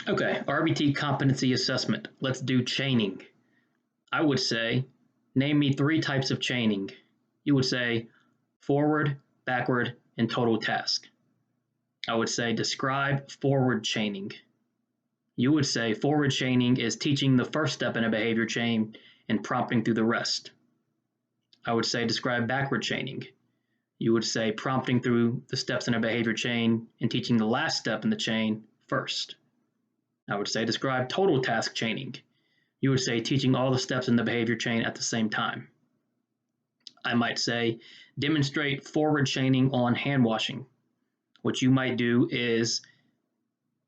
Okay, RBT competency assessment. Let's do chaining. I would say, name me 3 types of chaining. You would say forward, backward, and total task. I would say describe forward chaining. You would say forward chaining is teaching the first step in a behavior chain and prompting through the rest. I would say describe backward chaining. You would say prompting through the steps in a behavior chain and teaching the last step in the chain first. I would say describe total task chaining. You would say teaching all the steps in the behavior chain at the same time. I might say demonstrate forward chaining on hand washing. What you might do is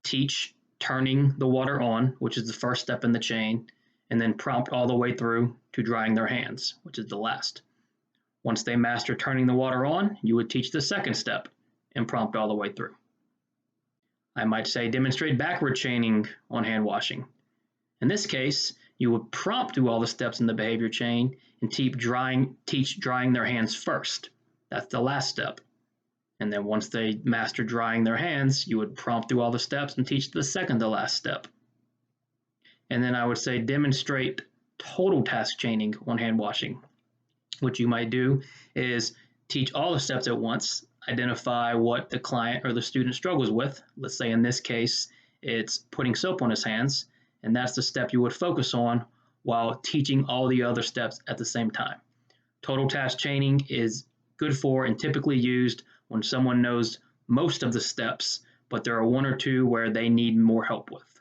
teach turning the water on, which is the first step in the chain, and then prompt all the way through to drying their hands, which is the last. Once they master turning the water on, you would teach the second step and prompt all the way through. I might say demonstrate backward chaining on hand washing. In this case, you would prompt through all the steps in the behavior chain and teach drying their hands first. That's the last step. And then once they master drying their hands, you would prompt through all the steps and teach the second to last step. And then I would say demonstrate total task chaining on hand washing. What you might do is teach all the steps at once, identify what the client or the student struggles with. Let's say in this case, it's putting soap on his hands, and that's the step you would focus on while teaching all the other steps at the same time. Total task chaining is good for and typically used when someone knows most of the steps, but there are 1 or 2 where they need more help with.